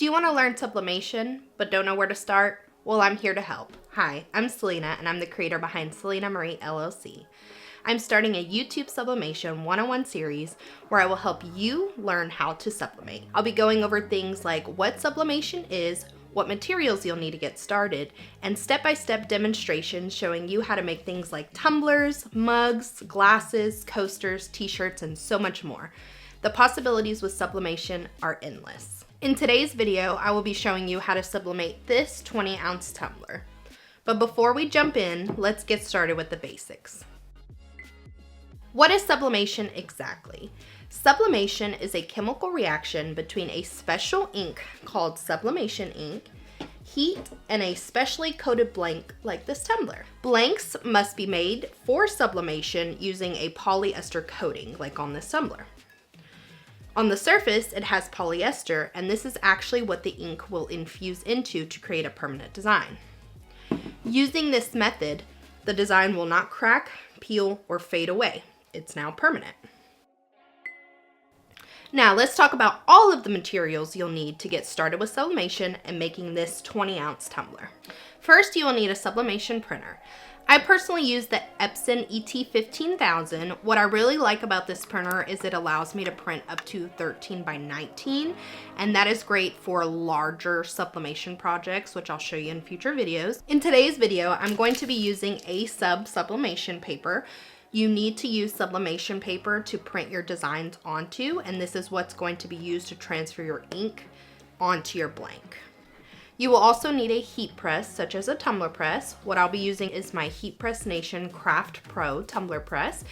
Do you want to learn sublimation but don't know where to start? Well, I'm here to help. Hi, I'm Selena and I'm the creator behind Selena Marie LLC. I'm starting a YouTube Sublimation 101 series where I will help you learn how to sublimate. I'll be going over things like what sublimation is, what materials you'll need to get started, and step-by-step demonstrations showing you how to make things like tumblers, mugs, glasses, coasters, t-shirts, and so much more. The possibilities with sublimation are endless. In today's video, I will be showing you how to sublimate this 20-ounce tumbler. But before we jump in, let's get started with the basics. What is sublimation exactly? Sublimation is a chemical reaction between a special ink called sublimation ink, heat, and a specially coated blank like this tumbler. Blanks must be made for sublimation using a polyester coating like on this tumbler. On the surface, it has polyester, and this is actually what the ink will infuse into to create a permanent design. Using this method, the design will not crack, peel, or fade away. It's now permanent. Now let's talk about all of the materials you'll need to get started with sublimation and making this 20-ounce tumbler. First, you will need a sublimation printer. I personally use the Epson ET15000. What I really like about this printer is it allows me to print up to 13 by 19, and that is great for larger sublimation projects, which I'll show you in future videos. In today's video, I'm going to be using sublimation paper. You need to use sublimation paper to print your designs onto, and this is what's going to be used to transfer your ink onto your blank. You will also need a heat press, such as a tumbler press. What I'll be using is my Heat Press Nation Craft Pro tumbler press.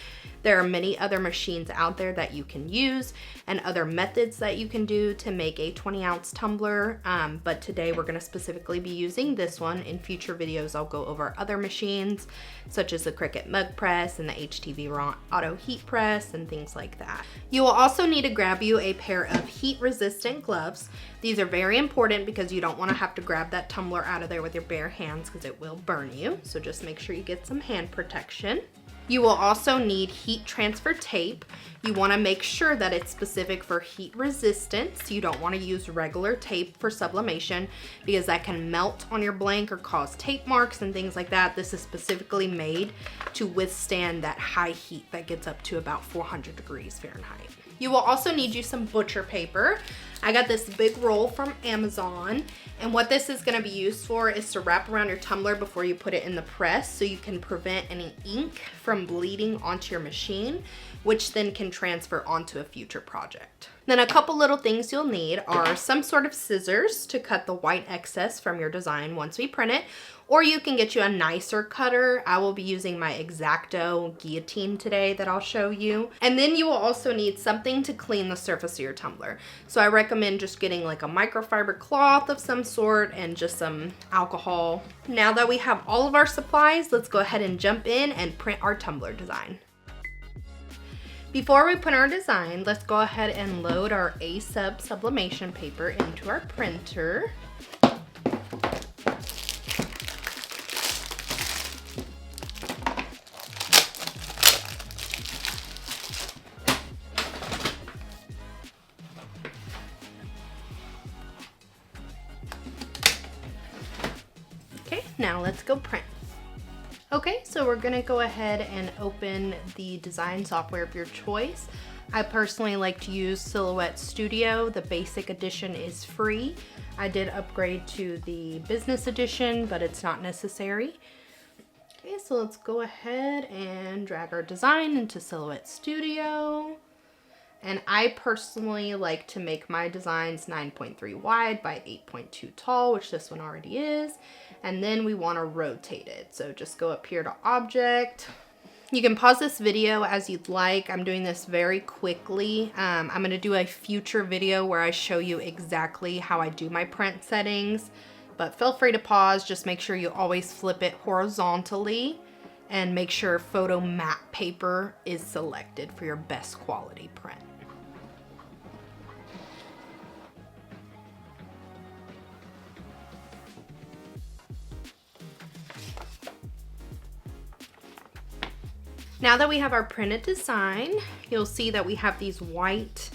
There are many other machines out there that you can use and other methods that you can do to make a 20-ounce tumbler, but today we're going to specifically be using this one. In future videos, I'll go over other machines such as the Cricut Mug Press and the HTV Raw Auto Heat Press and things like that. You will also need to grab you a pair of heat-resistant gloves. These are very important because you don't want to have to grab that tumbler out of there with your bare hands because it will burn you, so just make sure you get some hand protection. You will also need heat transfer tape. You want to make sure that it's specific for heat resistance. You don't want to use regular tape for sublimation because that can melt on your blank or cause tape marks and things like that. This is specifically made to withstand that high heat that gets up to about 400 degrees Fahrenheit. You will also need you some butcher paper. I got this big roll from Amazon, and what this is going to be used for is to wrap around your tumbler before you put it in the press so you can prevent any ink from bleeding onto your machine, which then can transfer onto a future project. Then a couple little things you'll need are some sort of scissors to cut the white excess from your design once we print it, or you can get you a nicer cutter. I will be using my X-Acto guillotine today that I'll show you. And then you will also need something to clean the surface of your tumbler. So I recommend just getting like a microfiber cloth of some sort and just some alcohol. Now that we have all of our supplies, let's go ahead and jump in and print our tumbler design. Before we print our design, let's go ahead and load our sublimation paper into our printer. Okay, now let's go print. Okay, so we're gonna go ahead and open the design software of your choice. I personally like to use Silhouette Studio. The basic edition is free. I did upgrade to the business edition, but it's not necessary. Okay, so let's go ahead and drag our design into Silhouette Studio. And I personally like to make my designs 9.3 wide by 8.2 tall, which this one already is. And then we want to rotate it. So just go up here to Object. You can pause this video as you'd like. I'm doing this very quickly. I'm going to do a future video where I show you exactly how I do my print settings. But feel free to pause. Just make sure you always flip it horizontally. And make sure photo matte paper is selected for your best quality print. Now that we have our printed design, you'll see that we have these white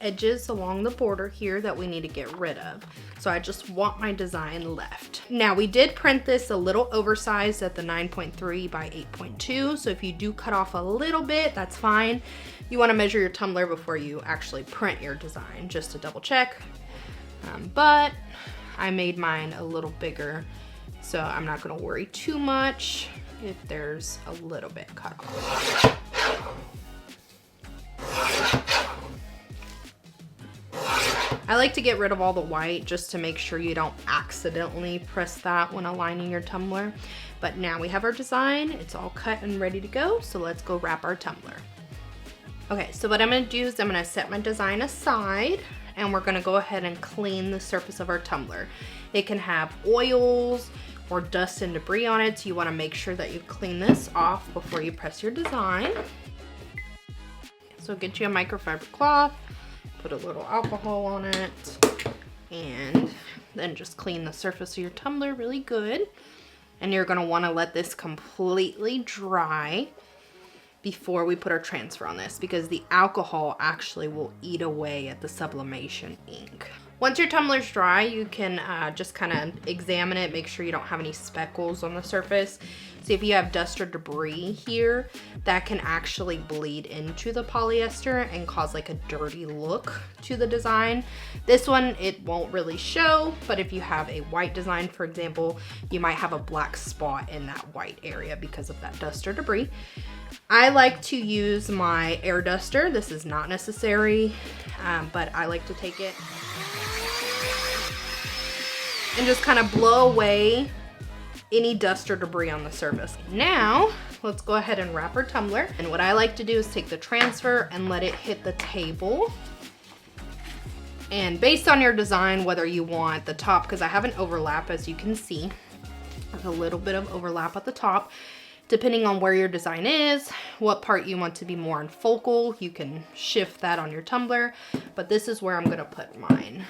edges along the border here that we need to get rid of. So I just want my design left. Now we did print this a little oversized at the 9.3 by 8.2. So if you do cut off a little bit, that's fine. You want to measure your tumbler before you actually print your design, just to double check. But I made mine a little bigger, so I'm not going to worry too much if there's a little bit cut off. I like to get rid of all the white just to make sure you don't accidentally press that when aligning your tumbler. But now we have our design, it's all cut and ready to go, so let's go wrap our tumbler. Okay, so what I'm gonna do is I'm gonna set my design aside and we're gonna go ahead and clean the surface of our tumbler. It can have oils or dust and debris on it, so you wanna make sure that you clean this off before you press your design. So get you a microfiber cloth, put a little alcohol on it, and then just clean the surface of your tumbler really good. And you're gonna wanna let this completely dry before we put our transfer on this, because the alcohol actually will eat away at the sublimation ink. Once your tumbler's dry, you can just kind of examine it, make sure you don't have any speckles on the surface. So if you have dust or debris here, that can actually bleed into the polyester and cause like a dirty look to the design. This one, it won't really show, but if you have a white design, for example, you might have a black spot in that white area because of that dust or debris. I like to use my air duster. This is not necessary, but I like to take it and just kind of blow away any dust or debris on the surface. Now, let's go ahead and wrap our tumbler. And what I like to do is take the transfer and let it hit the table. And based on your design, whether you want the top, because I have an overlap, as you can see, there's a little bit of overlap at the top. Depending on where your design is, what part you want to be more in focal, you can shift that on your tumbler, but this is where I'm gonna put mine.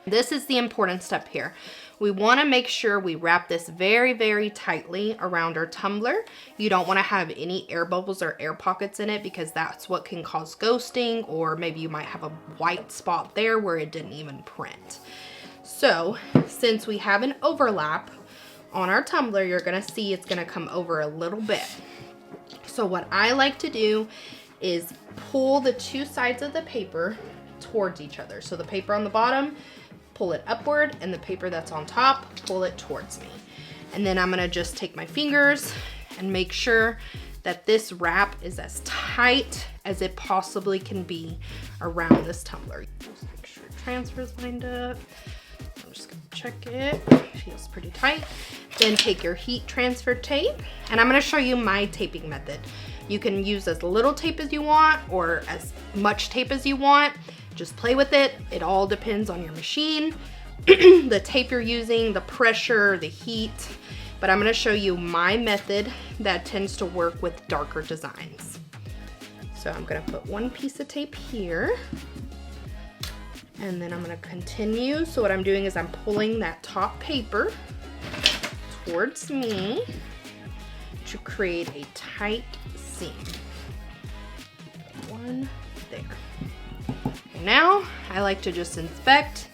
This is the important step here. We wanna make sure we wrap this very, very tightly around our tumbler. You don't wanna have any air bubbles or air pockets in it, because that's what can cause ghosting, or maybe you might have a white spot there where it didn't even print. So since we have an overlap on our tumbler, you're gonna see it's gonna come over a little bit. So what I like to do is pull the two sides of the paper towards each other. So the paper on the bottom, pull it upward, and the paper that's on top, pull it towards me. And then I'm gonna just take my fingers and make sure that this wrap is as tight as it possibly can be around this tumbler. Just make sure your transfer's lined up. I'm just gonna check it. Feels pretty tight. Then take your heat transfer tape, and I'm gonna show you my taping method. You can use as little tape as you want or as much tape as you want. Just play with it. It all depends on your machine, the tape you're using, the pressure, the heat. But I'm gonna show you my method that tends to work with darker designs. So I'm gonna put one piece of tape here, and then I'm gonna continue. So what I'm doing is I'm pulling that top paper towards me to create a tight seam. One there. And now I like to just inspect,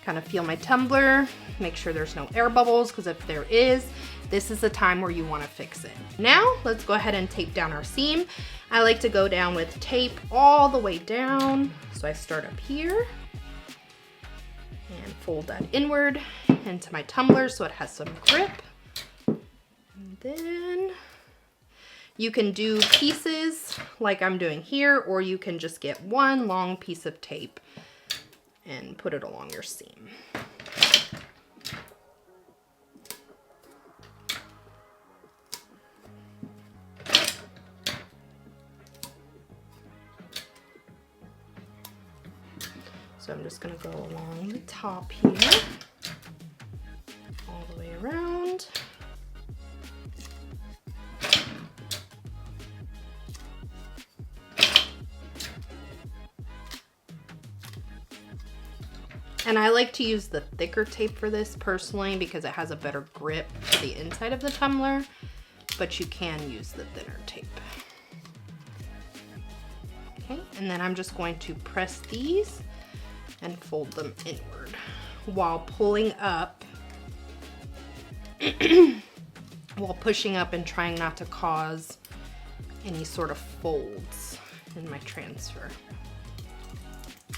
kind of feel my tumbler, make sure there's no air bubbles, because if there is, this is the time where you want to fix it. Now let's go ahead and tape down our seam. I like to go down with tape all the way down. So I start up here and fold that inward into my tumbler so it has some grip. And then you can do pieces like I'm doing here, or you can just get one long piece of tape and put it along your seam. So I'm just gonna go along the top here, all the way around. And I like to use the thicker tape for this personally because it has a better grip to the inside of the tumbler, but you can use the thinner tape. Okay, and then I'm just going to press these and fold them inward while pulling up, while pushing up and trying not to cause any sort of folds in my transfer.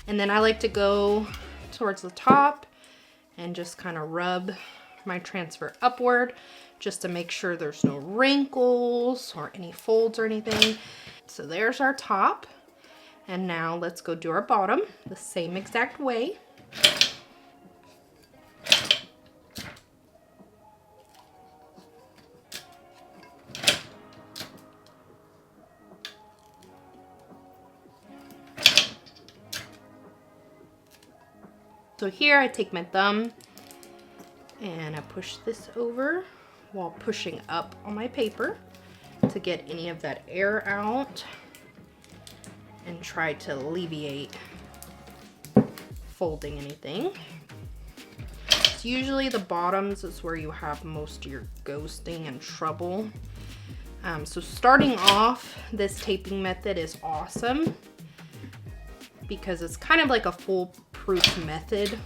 And then I like to go towards the top and just kind of rub my transfer upward just to make sure there's no wrinkles or any folds or anything. So there's our top. And now let's go do our bottom the same exact way. So here I take my thumb and I push this over while pushing up on my paper to get any of that air out and try to alleviate folding anything. It's usually the bottoms is where you have most of your ghosting and trouble. So starting off, this taping method is awesome because it's kind of like a foolproof method.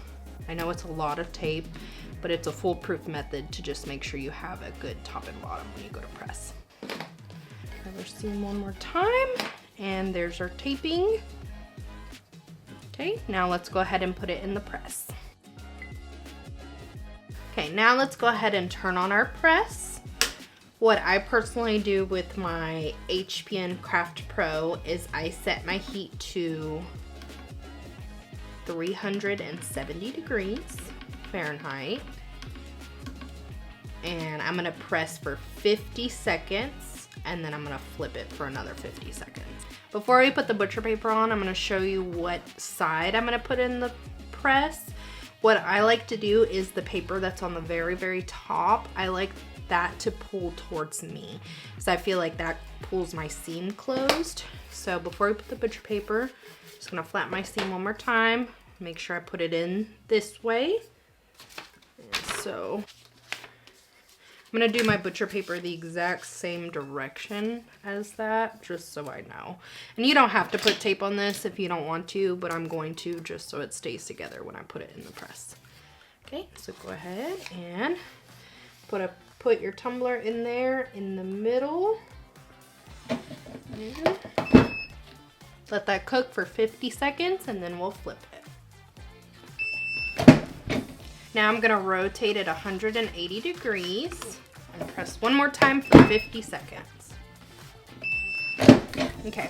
I know it's a lot of tape, but it's a foolproof method to just make sure you have a good top and bottom when you go to press. Another seam one more time, and there's our taping. Okay, now let's go ahead and put it in the press. Okay, now let's go ahead and turn on our press. What I personally do with my HPN Craft Pro is I set my heat to 370 degrees Fahrenheit. And I'm gonna press for 50 seconds and then I'm gonna flip it for another 50 seconds. Before we put the butcher paper on, I'm gonna show you what side I'm gonna put in the press. What I like to do is the paper that's on the very, very top, I like that to pull towards me. So I feel like that pulls my seam closed. So before we put the butcher paper, I'm just gonna flatten my seam one more time. Make sure I put it in this way. And so I'm gonna do my butcher paper the exact same direction as that, just so I know. And you don't have to put tape on this if you don't want to, but I'm going to just so it stays together when I put it in the press. Okay, so go ahead and put your tumbler in there in the middle. And let that cook for 50 seconds and then we'll flip it. Now I'm gonna rotate it 180 degrees and press one more time for 50 seconds. Okay,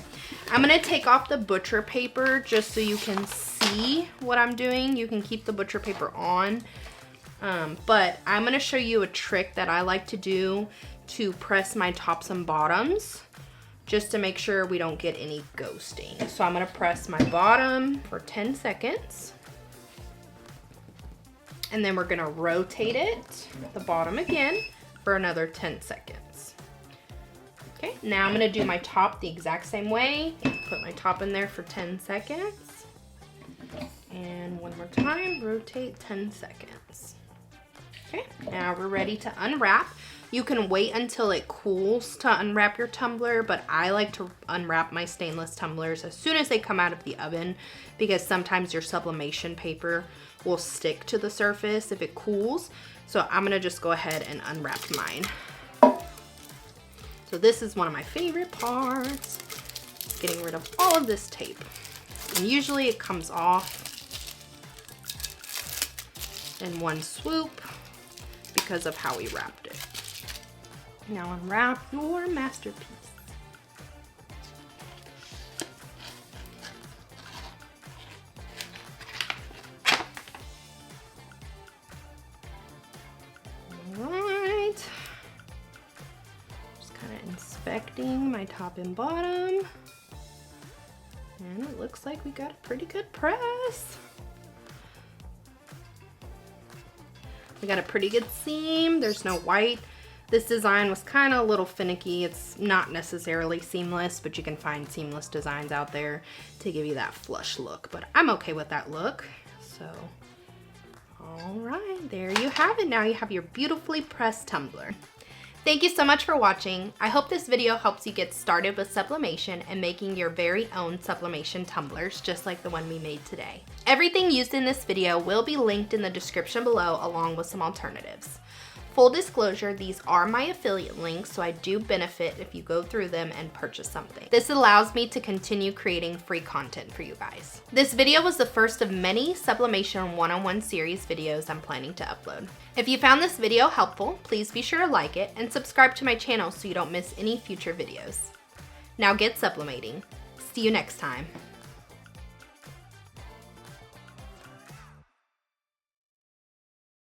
I'm gonna take off the butcher paper just so you can see what I'm doing. You can keep the butcher paper on, but I'm gonna show you a trick that I like to do to press my tops and bottoms just to make sure we don't get any ghosting. So I'm gonna press my bottom for 10 seconds. And then we're gonna rotate it, the bottom again, for another 10 seconds. Okay, now I'm gonna do my top the exact same way. Put my top in there for 10 seconds. And one more time, rotate 10 seconds. Okay, now we're ready to unwrap. You can wait until it cools to unwrap your tumbler, but I like to unwrap my stainless tumblers as soon as they come out of the oven because sometimes your sublimation paper will stick to the surface if it cools. So I'm gonna just go ahead and unwrap mine. So this is one of my favorite parts, getting rid of all of this tape. And usually it comes off in one swoop because of how we wrapped it. Now unwrap your masterpiece. Alright. Just kind of inspecting my top and bottom. And it looks like we got a pretty good press. We got a pretty good seam. There's no white. This design was kind of a little finicky. It's not necessarily seamless, but you can find seamless designs out there to give you that flush look. But I'm okay with that look. So, all right, there you have it. Now you have your beautifully pressed tumbler. Thank you so much for watching. I hope this video helps you get started with sublimation and making your very own sublimation tumblers, just like the one we made today. Everything used in this video will be linked in the description below, along with some alternatives. Full disclosure, these are my affiliate links, so I do benefit if you go through them and purchase something. This allows me to continue creating free content for you guys. This video was the first of many Sublimation one-on-one series videos I'm planning to upload. If you found this video helpful, please be sure to like it and subscribe to my channel so you don't miss any future videos. Now get sublimating. See you next time.